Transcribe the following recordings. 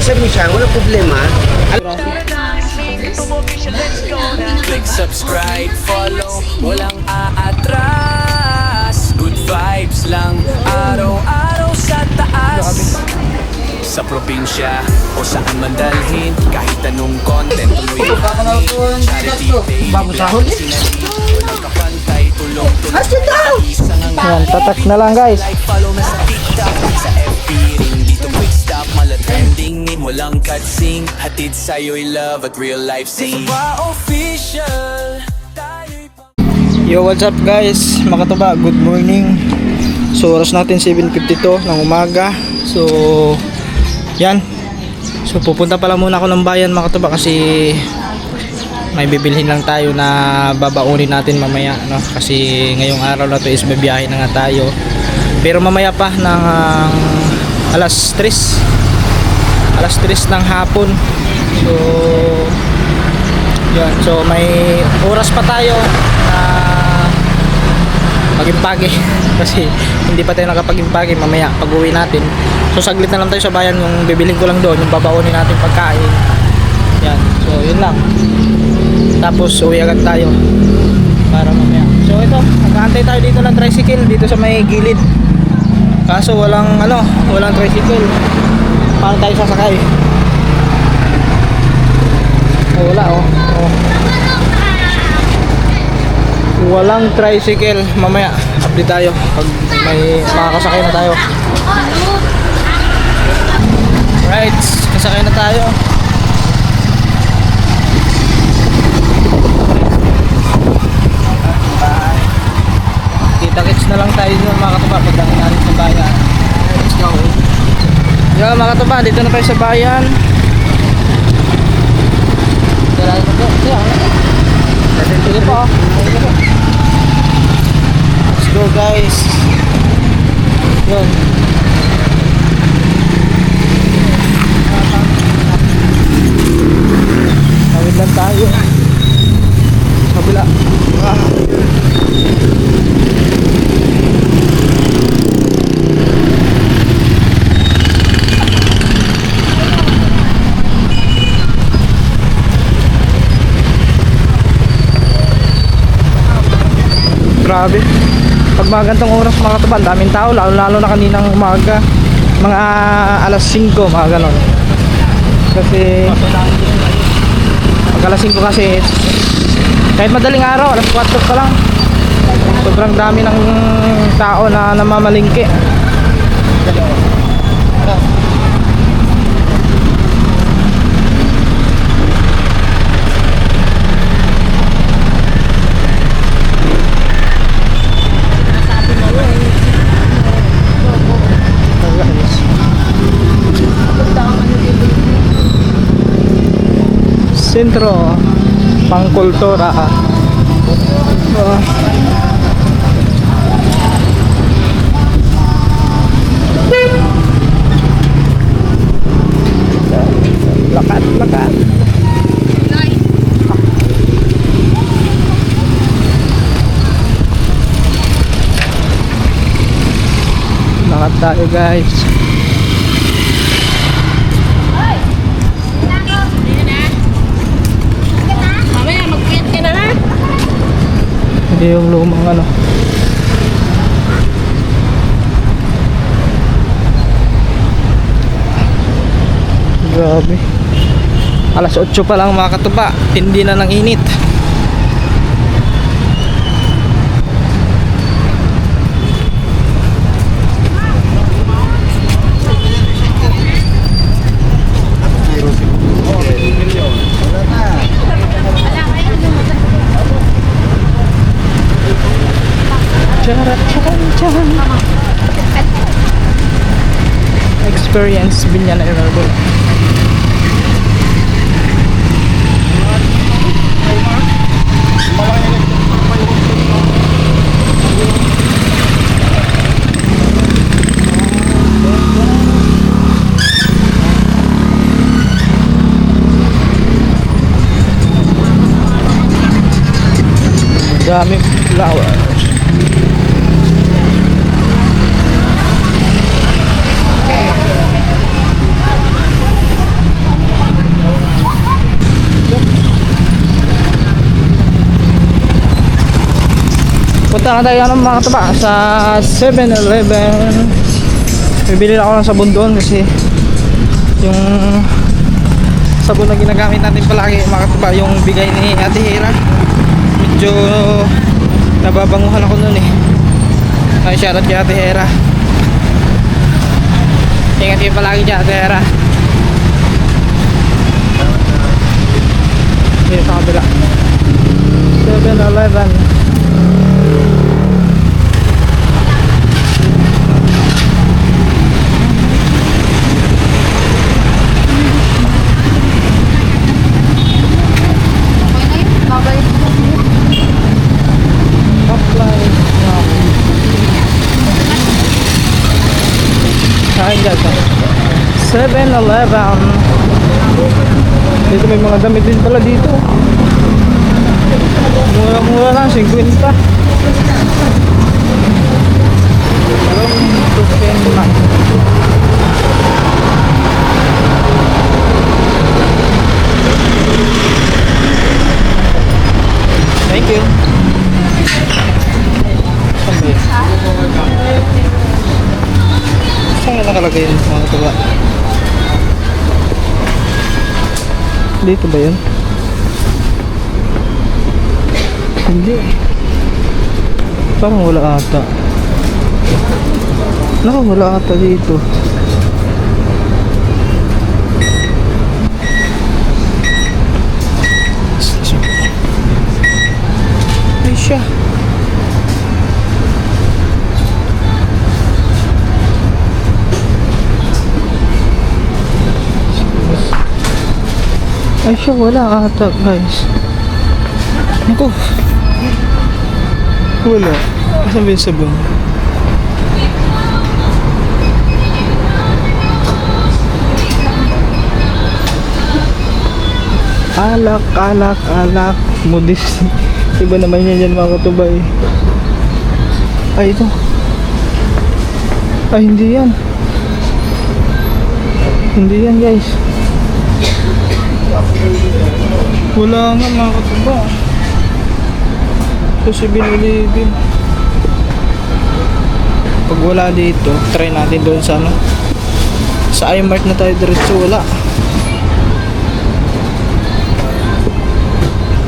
isa mo siya, walang problema. Click subscribe, follow, walang aatras. Good vibes lang, araw-araw sa taas. Sa probinsya o saan man dalhin, kahit anong content tuloy namin. Charity day, walang kapantay, tulong-tulong. Yan, tatak na lang guys. Like, follow na sa TikTok, sa FB ring. Dito quick stop, mala-trending. Name walang cutsing, hatid sa'yo'y love at real life scene. Official, tayo'y Yo, what's up guys? Makatuba, good morning. So oras natin 7:52 ng umaga. So yan. So pupunta pala muna ako ng bayan Makatuba kasi may bibilhin lang tayo na babaunin natin mamaya, no? Kasi ngayong araw na to is babiyahin na nga tayo. Pero mamaya pa ng alas 3 ng hapon. So yan, so may oras pa tayo na mag-impake kasi hindi pa tayo nakapag-impake mamaya pag uwi natin. So saglit na lang tayo sa bayan, yung bibilhin ko lang doon yung babaunin natin pagkain. Yan, so yun lang. Tapos uwi agad tayo para mamaya. So ito, nag-aantay tayo dito ng tricycle dito sa may gilid. Kaso walang walang tricycle. Paano tayo sasakay? Oh, wala oh. Walang tricycle. Mamaya update tayo pag may makakasakay na tayo. Right, kasakay na tayo. Kita-kits na lang tayo dun mga katuba pagdating natin sa bayan. Let's go. Yo mga katuba, dito na tayo sa bayan. Sige po. Let's go guys. Yun. Tawid lang tayo. Kabila. Grabe. Pag mga gantong oras mga katuba, daming tao, lalo na kaninang umaga. Mga alas 5, mga ganon. Kasi pag alas 5 kasi kahit madaling araw, alas 4 pa lang. Sobrang dami ng tao na namamalingki. Sentro Pangkultura. Lakat. Lakat tayo guys. Hindi yung lumang grabe. Alas 8 pa lang mga katuba, tindi na ng init. Experience Binyana Airport. Daming flowers. Punta na tayo ng mga katuba sa 7-Eleven. Bibili ako ng sabon doon kasi yung sabon na ginagamit natin palagi mga katuba, yung bigay ni Ate Hera, medyo nababanguhan ako nun eh. Ay, shoutout kay Ate Hera. Ingat kayo palagi dyan, Ate Hera. Dito sa kabila 7-Eleven. Kain dyan sa 7-Eleven. Dito may mga damit din pala dito. Mura-mura lang, 50. Thank you. Saan nga nakalagay yun mga katuba? Dito ba yun? Hindi. Parang wala ata. Naku, wala ata dito. Ay siya. Ay siya, wala ata guys. Naku, wala. Asan ba yung sabon? Alak modis. Iba naman yan mga katubay. Ay ito. Ay hindi yan. Hindi yan guys. Wala nga mga katuba. So 7-Eleven. Pag wala dito, try natin doon sa ano, sa iMart na tayo diretso. Wala.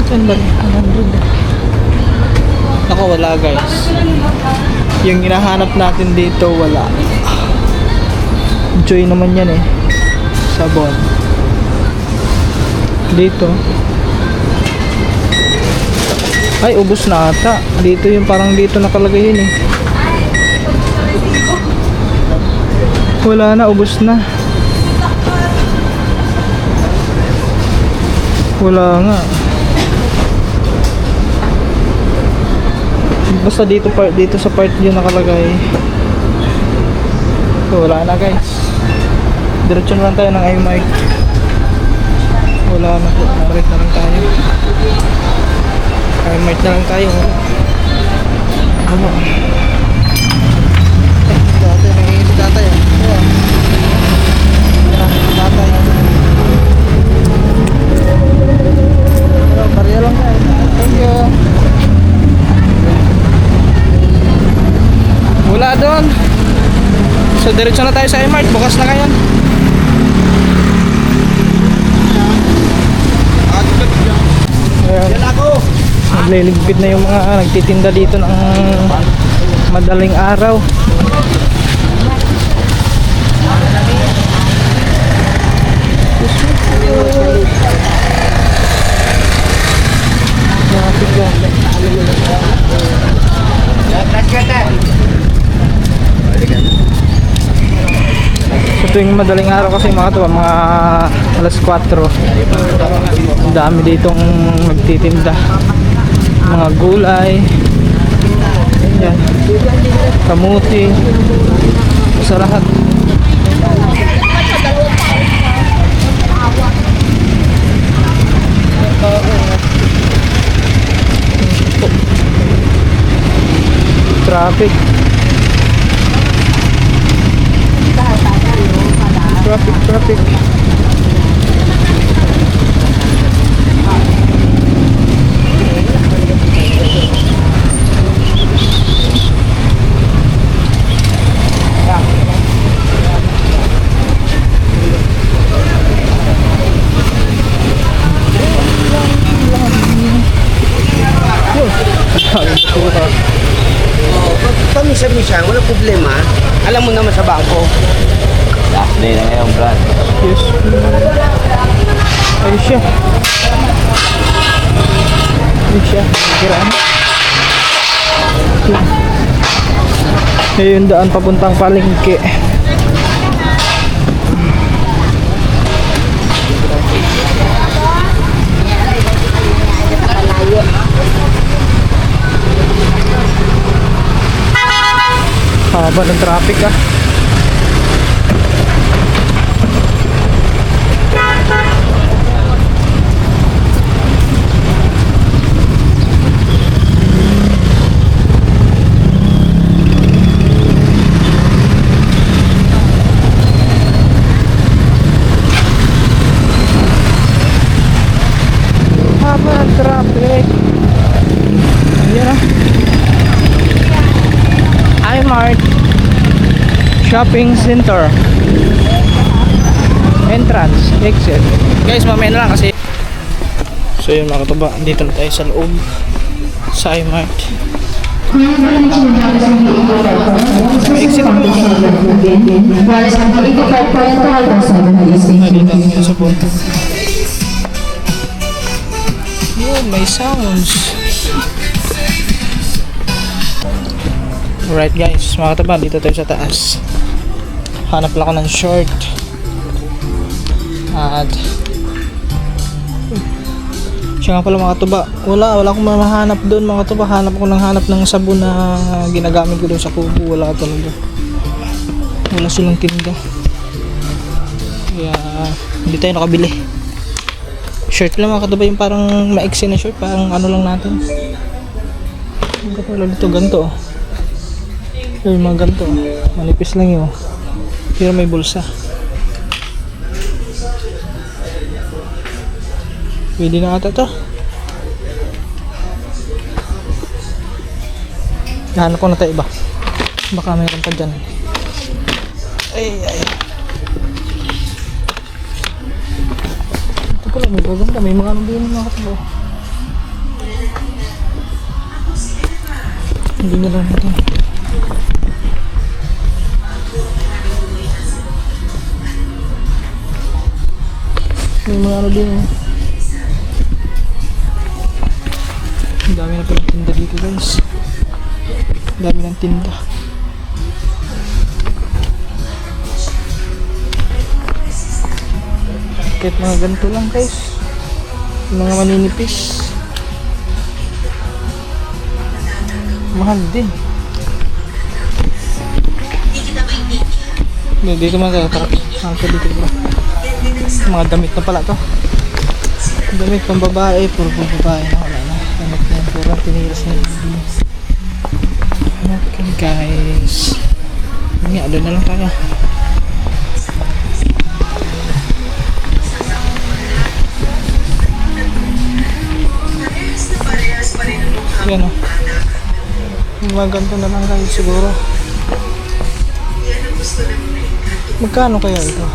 Saan ba? Ako wala guys. Yung hinahanap natin dito wala. Joy naman yan eh. Sabon. Dito. Ay, ubos na ata. Dito yung parang dito nakalagay yun eh. Wala na, ubos na. Wala nga. Basta dito sa part yun nakalagay. So, wala na guys. Diretso na lang tayo ng iMart. Wala na po. Balik na lang tayo. iMart na lang tayo. Ano? Dati, nangyayos dati yan. Dati. Barya lang guys. Thank you. Wala doon. So diretso na tayo sa iMart. Bukas na ngayon. Ayan. Nagliligpit na yung mga nagtitinda dito ng madaling araw. So tuwing madaling araw kasi mga to, mga alas 4, ang dami ditong nagtitinda mga gulay, yan, kamuti, sa lahat. Traffic. Alam mo naman sa bangko. Last day na ngayon, Brad. Yes. Ay siya. Ay siya. Kiraan. Ayun daan papuntang palengke. Haba ng traffic ah. Haba ng traffic. Ayan ah. iMart Shopping Center entrance exit. Guys, mamaya na lang kasi. So yun mga katuba, dito na tayo sa loob sa iMart. Exit na dito na sa punto. Yun, may sounds. Alright guys, mga kataban, dito tayo sa taas. Hanap lang ako ng short. At siya nga pala mga katuba, wala akong mahanap doon mga katuba. Hanap ng sabon na ginagamit ko doon sa kubo. Wala talaga, wala silang tinda. Kaya hindi tayo nakabili. Shirt lang mga katuba, yung parang maiksi na shirt. Parang ano lang natin. Ang katulad dito, ganito oh. Yung mga ganito, manipis lang yun, pero may bulsa. Pwede na ata to. Nahanap ko na tayo iba, baka mayroon pa dyan. Ay. Ito pala, may gaganda, may mga anong din mga katabi. Hindi na lang natin. May mga ano din. Ang dami na pala tinda dito guys. Ang dami ng tinda. Kahit mga ganito lang guys. Mga maninipis. Mahal din. Dito mga tayo. Saan dito ba? Mga damit na pala to. Damit pang babae, puro pang babae na, wala na. Damit na yung puro tinilas na yun. Okay guys, nga doon na lang tayo. Yan o, mga ganito na lang guys siguro. Magkano kaya ito?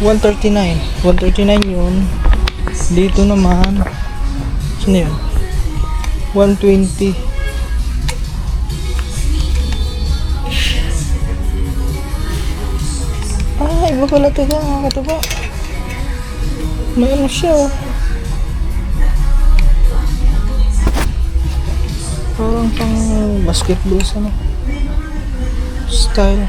139 yun. Dito naman sino yun? 120. Iba pala ito ba mga katuba. May ano siya oh. Parang pang basketball sa ano style.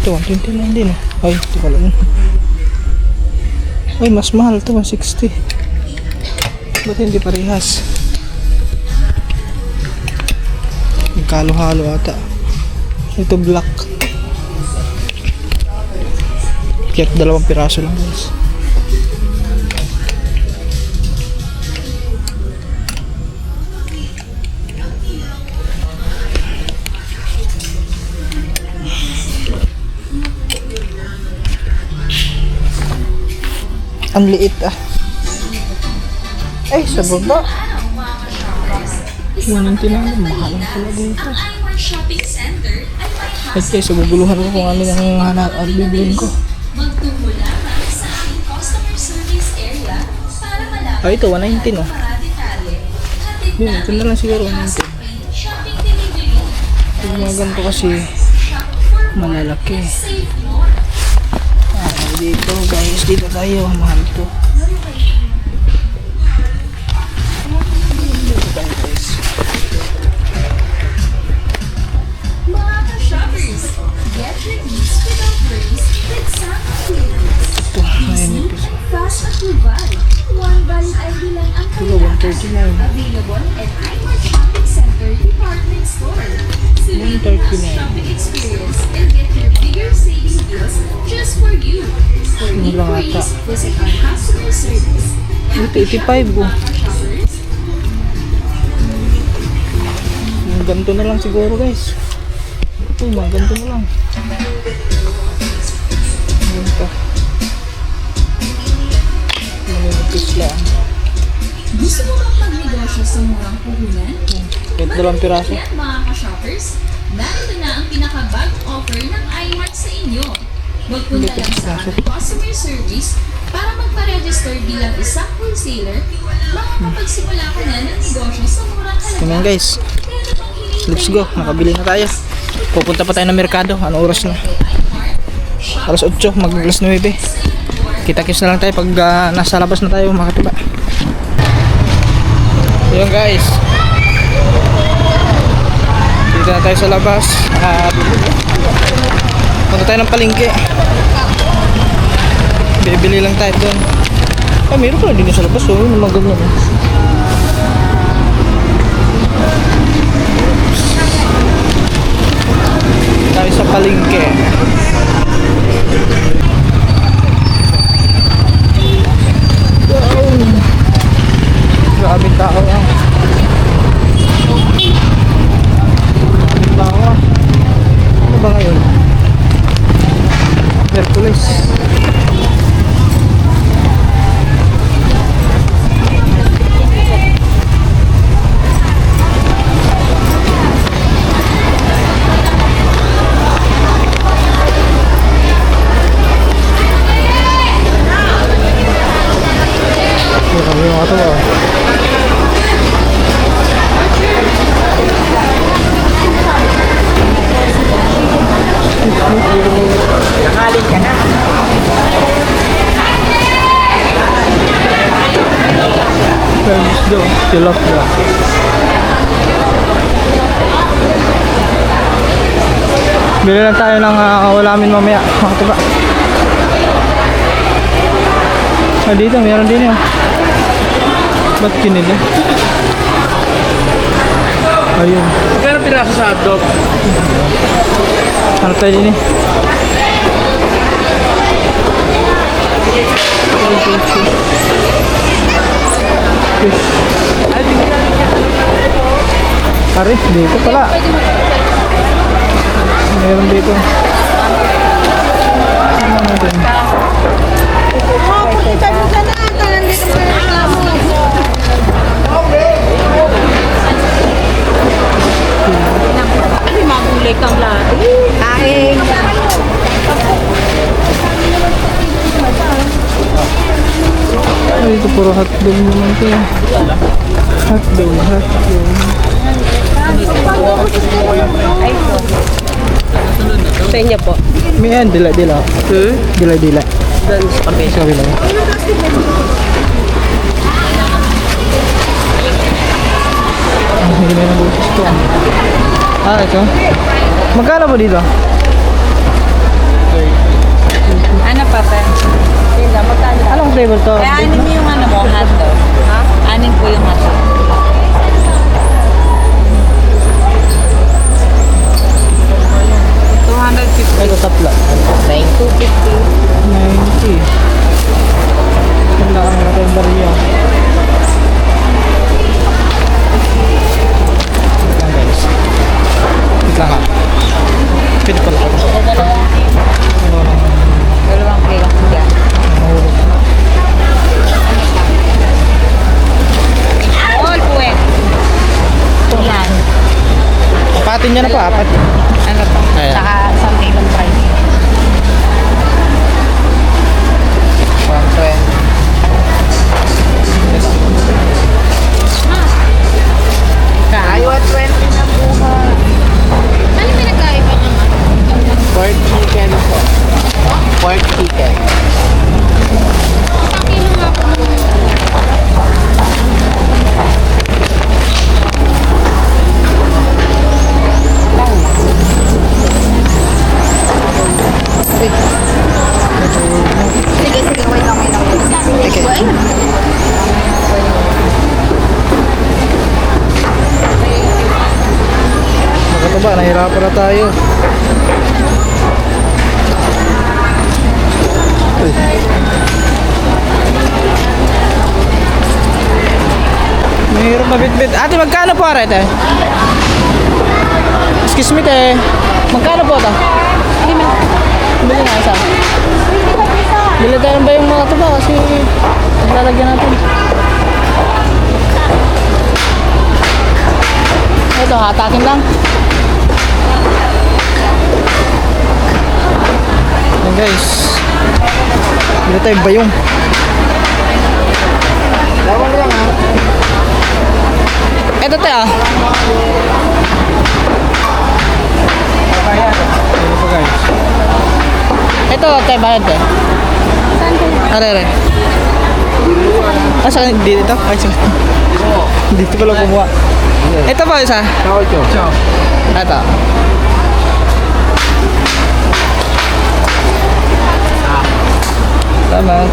Ito, 129 din eh. Ay, ito pala yun. Ay, mas mahal ito, 160. Ba't hindi parehas? Nagkalo-halo ata. Ito black. Kaya 2 piraso lang guys. Ang liit ah. Ay, sa baba. 199, mahal pala dito. At guys, guguluhan ko kung ano yung bibilin ko. Ito, 119 oh. Yun, ito na lang siguro 119. mga ganito kasi malalaki. Dito guys, dito tayo, mahal to. Dito tayo guys. Mga ka-shoppers, get your needs without worries with Santa Clearance. Ito, 9 pesos. Fast approval. One valid ID lang ang Ito, 139. available at iMart Shopping Center Department Store. Select the 139. shopping experience and get your bigger saving deals just for you. For Ano lang ata? inquiries, visit our customer service. Ito, 85 oh. Shoppers, Mga ganito na lang siguro guys. Ito, mga ganito na lang. Ganito. Manipis lang. gusto mo bang magnegosyo sa murang puhunan? Kahit 2 piraso. At mga ka-shoppers, narito na ang pinaka-bagong offer ng iMart sa inyo. Magpunta lang sa aming customer service para magpa-register bilang isang wholesaler, makakapagsimula ka na ng negosyo sa murang halaga. Tingnan guys. Kaya na bang hinihintay Let's go. Nakabili na tayo. Pupunta pa tayo ng merkado. Anong oras na? Alas 8, mag-alas 9. Kita-kits na lang tayo pag nasa labas na tayo mga katiba. Ayun guys. Dito na tayo sa labas. Punta tayo ng palengke. Bibili lang tayo doon. Ah, meron pala din sa labas. Oh, yung mga ganyan. Tayo sa palengke. Grabe tao ah. Grabe tao ah. Ano ba ngayon? Hercules. Grabe yung mga to ah. Let's go. Tilapia. Bili lang tayo ng ulamin mamaya. Mga tiba. Dito, meron din yun. Ba't kinili? Ayun. Pero piraso sa hotdog. Ano tayo din eh? Fish. Pare, dito pala. Meron dito. Ano natin? Magulay kang lahat. Kain. Ay, ito puro hotdog naman to. Hotdog, hotdog. Sa inyo po. May yan, dila-dila. Dila-dila. Doon sa kape. Sa kabila. Hindi na yung busis ko. Ah, ito. Magkano po dito? Ano pa pa? Sila, magkano? Anong flavor to? Kaya anin mo yung ano mo, hotdog. Ha? Anin po yung hotdog. Ito tatlo. 250. 90. Ganda ang ratang bariya. Ito guys. Ito lang ha. Pit ko lang. Dalawang kilo. Yan. Mahulog na. All puwet. Yan. Apatin niya na po, apat. Ano to? Ayan. Saka isang kilong price. 120. Ayaw at 20 na buha. Ano may katuba, nahirapan na tayo. Uy. Mahirap mabitbit. Ate, magkano po arete? Excuse me, te. Magkano po ito? Bili nga isa. Bili tayo ba yung mga tuba kasi lalagyan natin. Ito, hatakin lang. Ayan guys. Bili tayo bayong. Ito tayo. Ito po guys. Ito tayo bayad tayo. Are. Ah, saan dito? Ay, sige. Dito pala kumuha. Ito pa isa. Ito. Tama.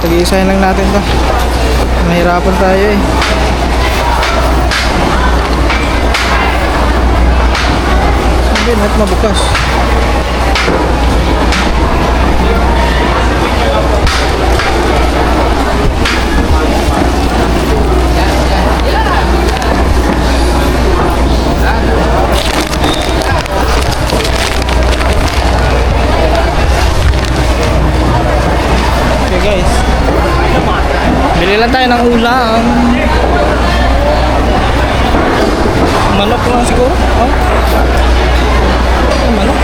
Tag-iisahin lang natin to. Mahirapan tayo eh. Sabi, net mabukas. Okay guys. Bili lang tayo ng ulam. Manok lang siguro. Oh. Manok.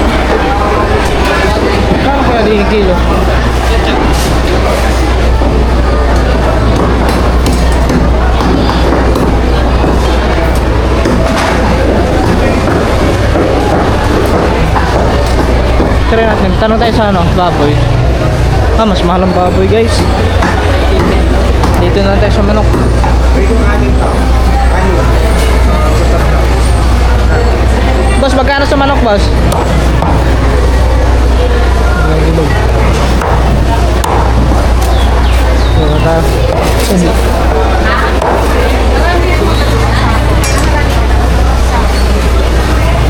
Kano kaya din kilo? Try natin. Tanong tayo sa ano, baboy. Ah, mas mahal ang baboy guys. Dito na tayo sa manok. Boss, magkano sa manok, boss?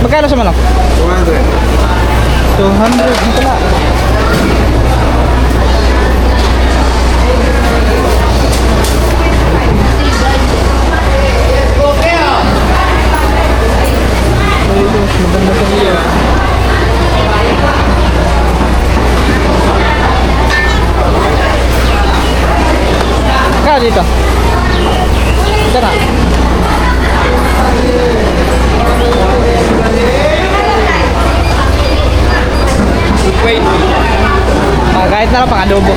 Magkano sa manok? 200. 200, dito na. Maganda sa iyo. Kaya dito. Ito na. Wait. Kahit na lang pang adobo.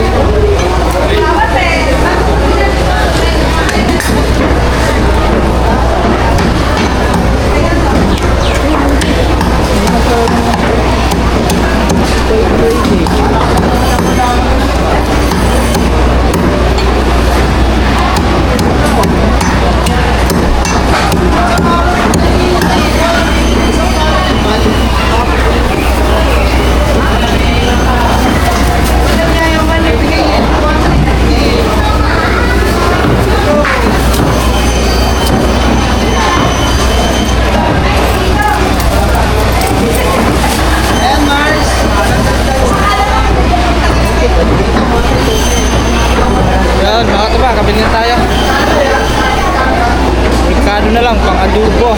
Yan, mga kaba, kabili na tayo. Merkado na lang, pang adobo.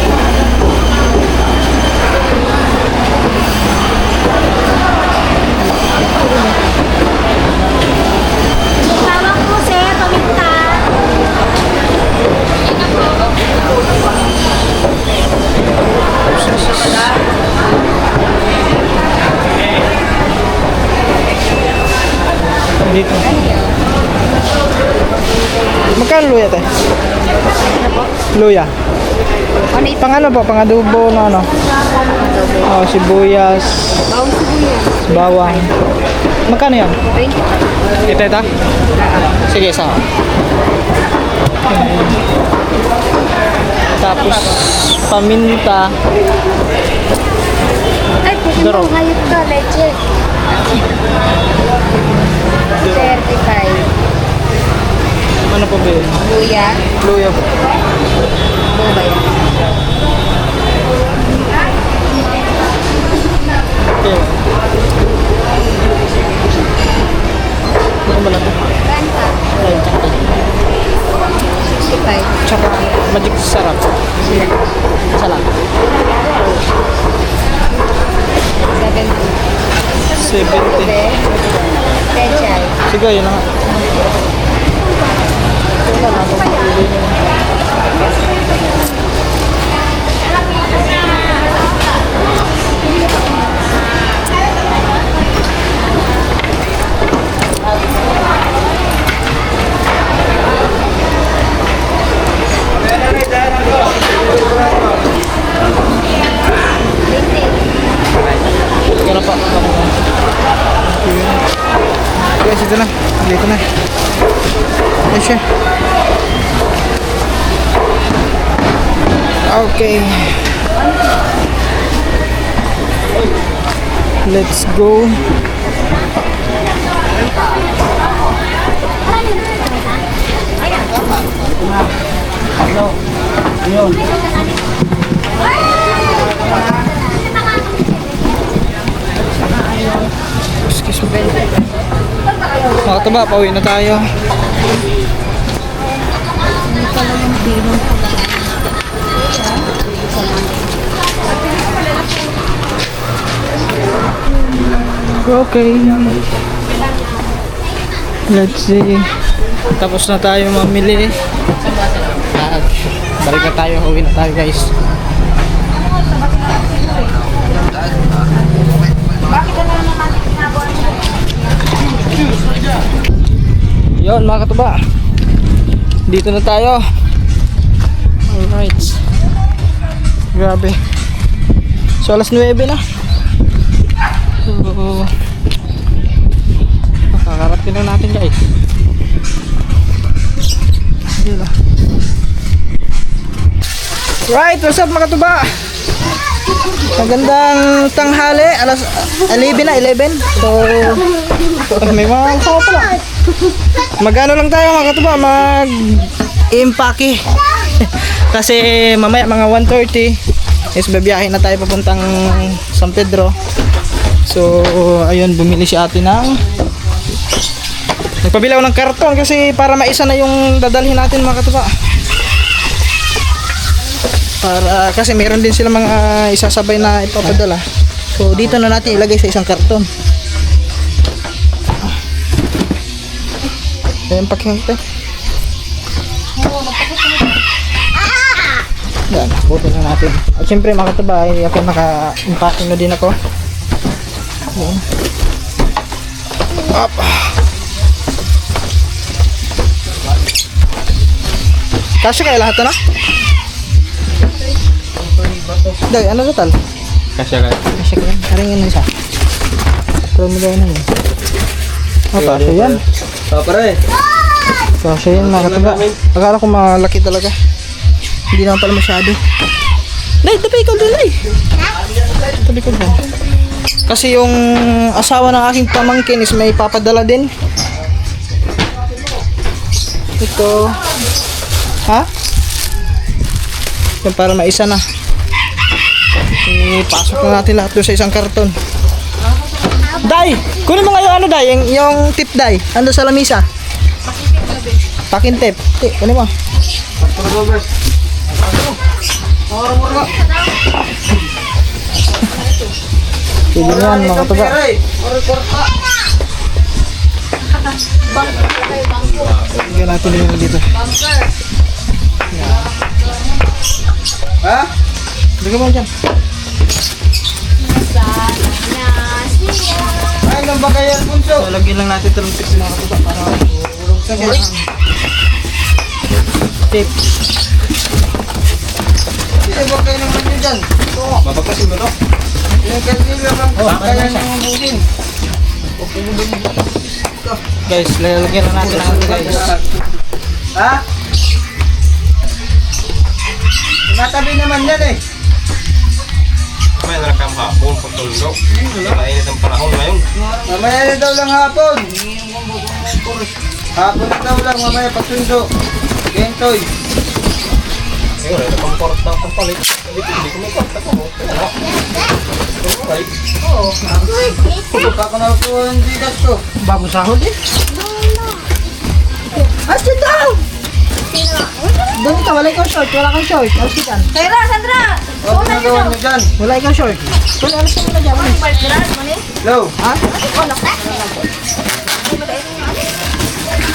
Tawag po sir, paminta. Dito. Magkano luya tayo? Luya. Pang ano po? Pang adobo na ano? Oh, sibuyas. Bawang. Magkano yan? 20. Ito? Sige, isa. Tapos, paminta. Ay, pwede Daro. mo hayop ka, leche. 35. Ano po ba yun? Luya. Luya po. Ano ba yan? Isa lang. 70. Special. Sige, yun na nga. Wala na akong mapili. Sige na pa. Guys, ito na. Dito na. Ayan siya. Okay. Let's go. Excuse me. Mga katuba, pauwi na tayo. Okay. Let's see. Tapos na tayo mamili. Balik na tayo, uwi na tayo guys. Yon mga katuba, dito na tayo. Alright. Grabe. So alas 9 na. So makakarating lang natin guys. Yun na. Right, what's up mga katuba? Magandang tanghali, alas 11 na, 11. So may mga tao pala. Magano lang tayo mga katuba, mag-impake. Kasi mamaya mga 1:30 is babiyahin na tayo papuntang San Pedro. So ayun, bumili si ate ng nagpabilaw ng karton kasi para maisa na yung dadalhin natin mga katuba. Para kasi meron din sila mga isasabay na ipapadala. So dito na natin ilagay sa isang karton. Ayan, pakinggan. Yan, buti na natin. At syempre mga katuba, ay ako naka-impacking na din ako. Ayan. Up. Kasya kaya lahat na? Day, ano total? Kasya ka. Kasya kaya. Karing yun isa. Pero mo gawin na yun. Kasya yan. Pare. Kasya yan mga katuba. Akala ko malaki talaga. Hindi naman pala masyado. Day, tabi ikaw doon ay. Tabi ko doon. Kasi yung asawa ng aking pamangkin is may papadala din. Ito. Ha? Yung para maisa na. Ipasok na natin lahat doon sa isang karton. Day! Kunin mo nga yung ano Day, yung tip Day. Ando sa lamisa. Pakin tip. Kunin mo. Sige yan mga katuba. Bigyan natin yung dito. Ha? Bigyan mo dyan. Ay, nang ba kaya punso? So, lagyan lang natin ito ng tips mga katuba para ulong sa kaya. Tip. Hindi ba kayo naman nyo dyan? Babagkasin mo to? Yung kanila lang kaya nang bugin. Guys, lalagyan na natin ang guys. Ha? Matabi naman yan eh. May nakakam hapon pagtulog. Mainit ang panahon ngayon. Mamaya na daw lang hapon. Hapon na daw lang mamaya pagsundo. Gentoy. Ngayon, ito pang porta ang palit. Hindi ko may porta ko. Oo. Kako na po hindi dasto. Bagong sahod eh. Asa daw? Doon ka, wala ikaw short. Wala kang short. Alas ka dyan. Sandra, Sandra! Ano ginagawa niyo dyan? Wala ikaw short. Wala, alas ka muna dyan. Hello? Ha?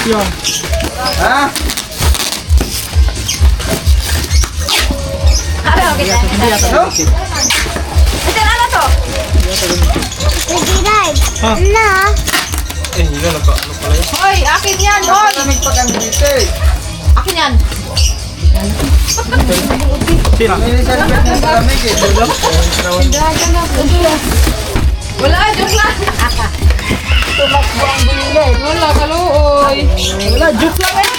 Yun. Ha? Hello? Ha? Eh, hindi na ano pala yun? Hoy, akin yan, hoy! Lamig pa kang dito eh. Akin yan. Sino? May celebrate ng lamig eh. Wala, joke lang. Wala, kaluoy. Wala, joke lang eh.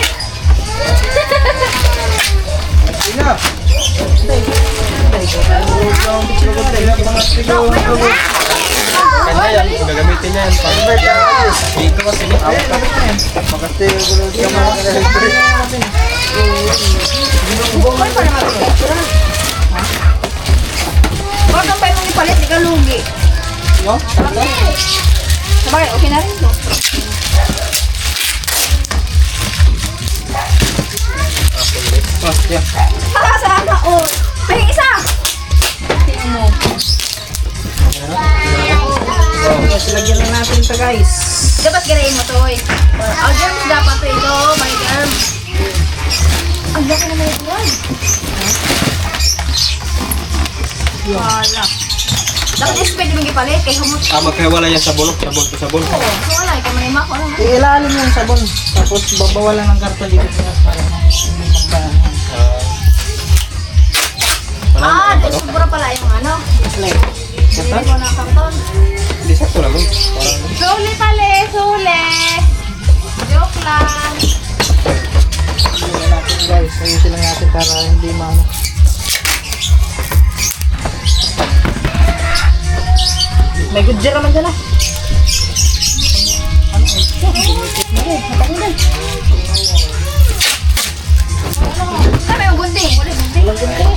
Sino? Kanya yan, gagamitin niya yan. Dito kasi ni Awit. Makasti yung gulog ka mga celebrate. Huwag kang pwede mong ipalit, di ka lugi. Yo? Sabay, okay na rin to. Oh, yeah. Sama, oh. Pahing isa! Tapos lagyan na natin ito guys. Dapat ganayin mo to, eh. Ang germs dapat to ito, may germs. Ang laki naman ito, eh. Wala. Dapat expect mong ipalit, kay humot. Magkawala yan sa bulok, sabon to sabon. Oo, so wala, kay manima ko. Ano? Ilalim yung sabon. Tapos babawalan ng karton dito para hindi magka... Dahil sobra pala yung ano. Hindi mo ng karton. Hindi sakto lang yun. Parang Suli pala, suli. Joke lang. Ayun natin guys. Ayusin lang natin para hindi maano. May good jar naman dyan ah. Sabi yung gunting. Wala gunting.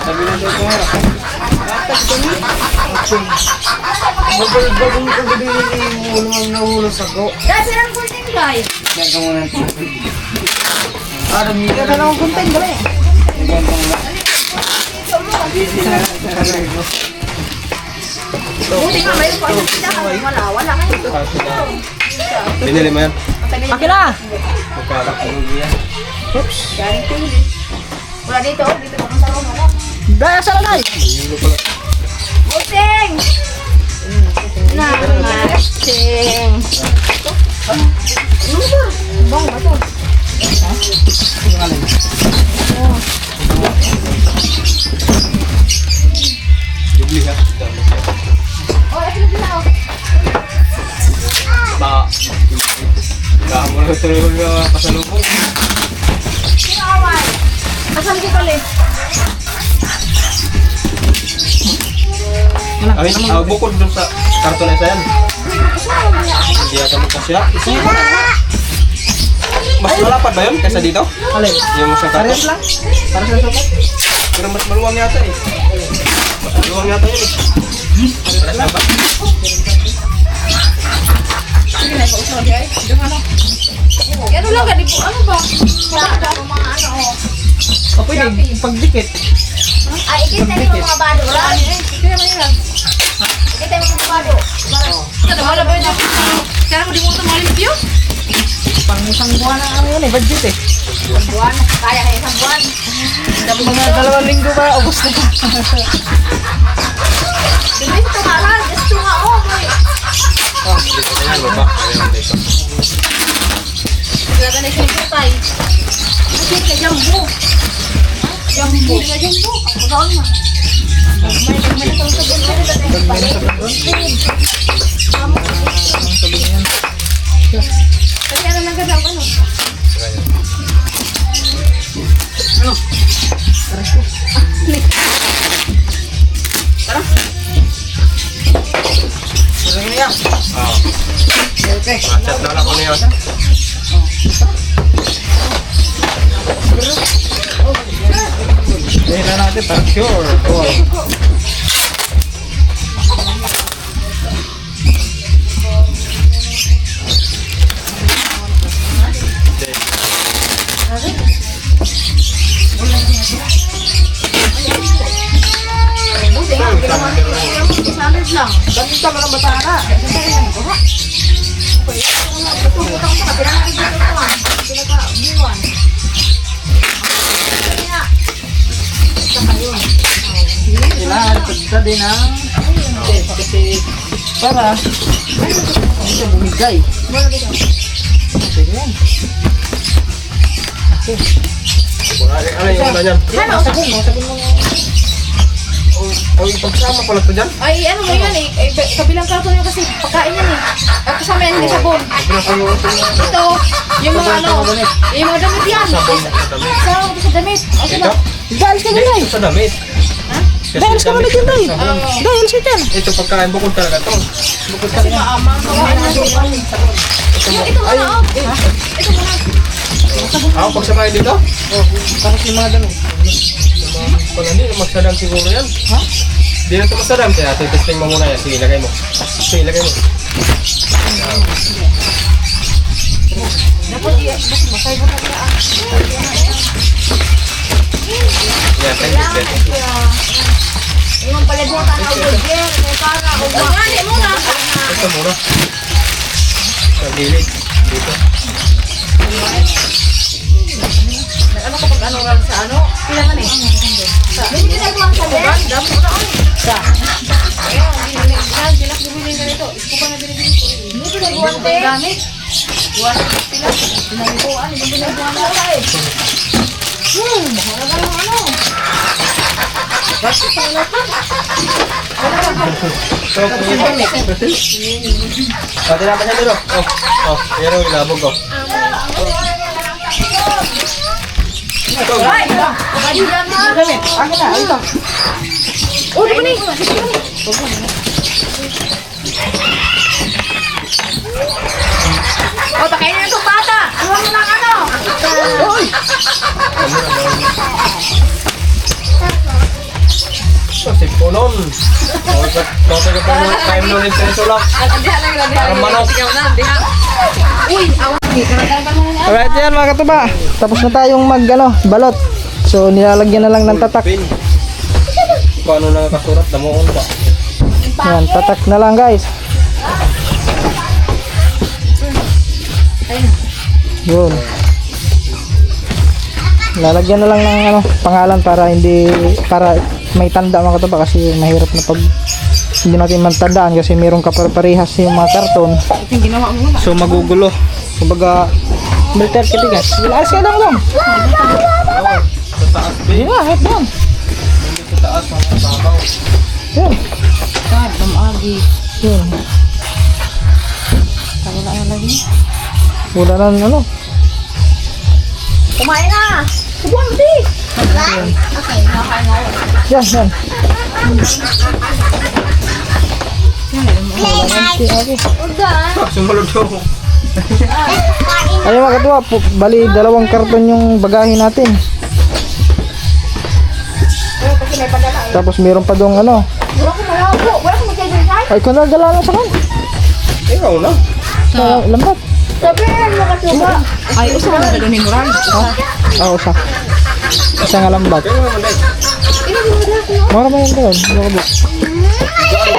sabi lang daw ko harap. Bagong kagabili yung ulong nahulog sa go. Dahil silang gunting, guys. Yan ka muna. Adam, hindi ka na lang kuntin dali. Buti nga, mayroon pa. Wala kayo. Binili mo yan. Akin na! Magkakakulog yan. Oops. Wala dito, oh. Dito pa kang talong. Wala. Daya sa lanay! Buting! Nangating. Bang ba to? Dubli ha. Oh, ito na ako. Baka mo na ito yung pasalubong. Sino awal? Asan di pala? Ay, bukod dun sa karton na isa yan. Hindi ata magkasya. Mas malapad ba yun kaysa dito? Alin? Yung sa Parehas karton? lang? Parehas lang sa Pero mas maluwang yata eh. Mas maluwang yata yun eh. Parehas lang ba? Sige na, pausap di ay. Ano lang, gani po. Ano ba? Mga ano, oh. O pwede, pagdikit. Ay, ikita niyo mga bado. Wala. Kaya mahirap. Ikita niyo mga bado. Wala ba yun? Kaya mo di mo ito malimpyo? Pang isang buwan na ano yun eh, budget eh. Isang buwan. Kaya na isang buwan. Mga 2 linggo ba, ubos na. Dumi ito mahal. Gusto nga, oh, boy. Dito na yan, baba. Ayun, dito. Wala ka na isang putay. Kasi ka jambu. Jambu. Ka jambu. Magaon na. May natang sabon ka rin. Kasi ano nang ganaw, ano? Okay. Chat na lang ko niyo. Dahil na natin, para sure. Dito ka lang batara. Kailangan pagsa din ang kasi para hindi bumigay. Ano yung ano yan? Masabong mo. O ipagsama pala ito dyan? Ay, ano mo yan eh. Ay, kabilang karton yun kasi pagkain yan eh. At kasama yan yung sabon. Ito, yung mga ano, yung mga damit yan. Sa damit. Ay, Ito? Dahil ka nila. Ito sa damit. Dahil ka nila dyan. Dahil sa dyan. Ito pagkain bukod talaga to. Bukod kasi maamang kawain na yung ito mga oh. Ito mga. Ako pagsamahin dito? Tapos yung mga damit. Pag hindi, magsadam siguro yan. Ha? Hindi na ito magsadam. Kaya titesting mo muna yan. Sige, ilagay mo. Sige, ilagay mo. Dapat masay mo na yan. Yan, thank you. Yung palabutan na ulitin. May para. Ugali muna. Ito muna. Sa gilid. Dito. Ano kapag ano lang sa ano? Pila man eh. Hindi ginagawa sa buwan. Dapat mo na ako. Sa? Ayun, hindi na bumili na nito. Isko pa na binibili ko. Hindi ginagawa sa gamit. Buwan pila. Pinalikuan. Hindi ginagawa na ako eh. Mahalaga ng ano. Bakit pa na ito? So, kung yun. Pati naman yan dito. Oh, yan ang ilabog ko. Ay! Ay! Damit. Akin na. Ito. Oh, di ba ni? Oh, takayin na itong bata! Iwan mo ng ano! Uy! So, sipunon. Tote ka pa yung time nun yung peso lang. Parang manok. Uy! Awan! Alright yan mga katuba. Tapos na tayong balot. So nilalagyan na lang ng tatak. Pin. Kung ano na kasurat, damuon pa. Yan, tatak na lang guys. Yun. Lalagyan na lang ng pangalan para may tanda mga katuba kasi mahirap na pag hindi natin matandaan kasi mayroong kaparehas yung mga karton. So magugulo. Kumbaga military kitigas. Bilas ka lang. Sa taas, Hindi na, hit down. sa taas, mga babaw. Yan. Yun. Wala na ano. Kumain na! Kubuan mo di! Okay, nakain na ako. Yan. Okay. Sumunod ko. Ayun mga katuwa, bali 2 karton yung bagahin natin. Kasi may padala eh. Tapos meron pa dong ano. Wala ko malabo. Wala ko magkaibigan. Ay kung nagdala lang sa kan. Ikaw na. Lambat. Sabihin mo kasi ba? Ay, usa na gano'n ni Moran. Oo, isa. Isa nga lambat. Kaya naman dahil. Mara mo yun doon. Saan ka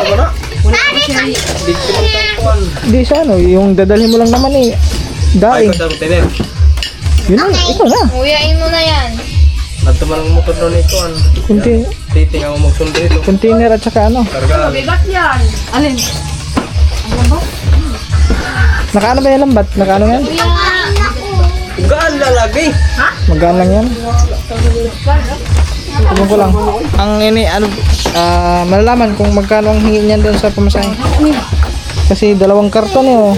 ba na? Hindi ko man tangkuhan. Di sa ano, yung dadalhin mo lang naman eh. Ay, Daing. ko sa tener. Yun na, ikaw na. Uyain mo na yan. Nagtuman ang motor doon ito. Titing ako magsundo ito. Container at saka ano. Kargaan. Bigat yan. Alin? Nakaano ba yung lambat? Nakaano yan? Gaan lalagi. Magkaan lang yan. Tignan ko lang. Ang malalaman kung magkano ang hingi niyan doon sa pamasahe. Kasi 2 karton eh oh.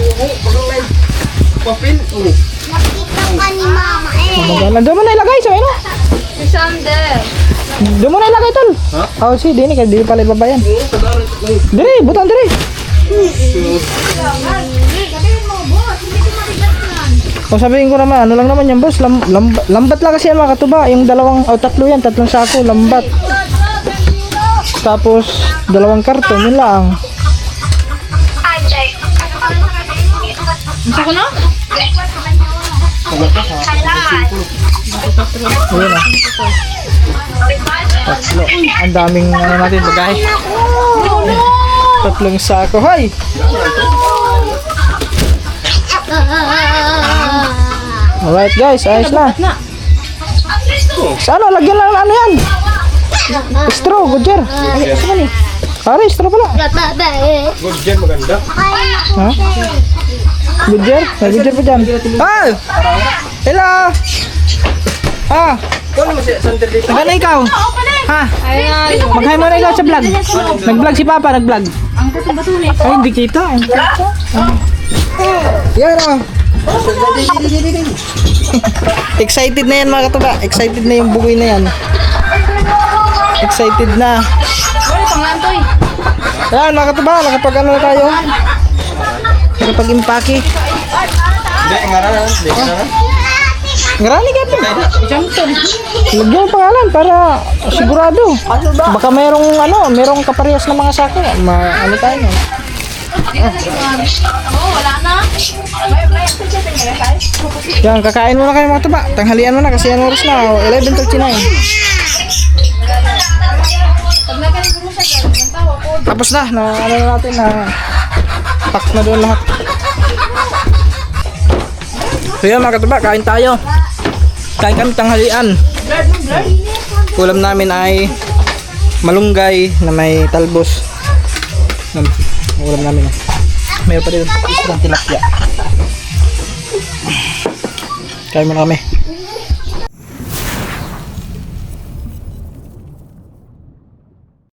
Papil. Magkano? Doon mo na ilagay sa ano? Si Sander. Doon mo na ilagay tol. Ha? Oh, si Dini kasi di pala ibabayan. Diri, butang diri. Sabihin mo, boss. Hindi ko mabigat yan. Kung sabihin ko naman, ano lang naman yan boss, lambat lang kasi yan mga katuba. Yung 2, 3 yan, 3 sako, lambat. Tapos 2 karton, yun lang. Gusto ko na? Ayun ah. 3. Ang daming ano natin bagay. Tatlong sako. Hoy! Alright guys, ayos na. Sana, lagyan lang ng ano yan. Straw, Goodyear. Pare, straw pala. Good dyan, maganda. Ha? Goodyear? May Goodyear pa dyan. Ah! Hello! Ah! Kung mo siya, Sander dito. Taga na ikaw? Ha? Mag-hi muna ikaw sa vlog. Nag-vlog si Papa, nag-vlog. Ay, hindi kita. Yan o. Excited na yan mga katuba. Excited na yung bugoy na yan. Excited na. Yan mga katuba. Nakapag ano na tayo. Nakapag-impake. Hindi, ngaranan. Hindi, ngaranan. Ngarani ka ito. Lagyan mo pangalan para sigurado. Baka merong ano, merong kaparehas na mga sako. Ano tayo no? Wala na. Yan, kakain muna kayo mga tuba. Tanghalian muna kasi ang oras na. 11:39. Tapos na ano na natin na pack na doon lahat. So yan mga katuba, kain tayo. Kain kami tanghalian. Ulam namin ay malunggay na may talbos. Ulam namin. Mayroon pa dito isang tilapia. Kain muna kami.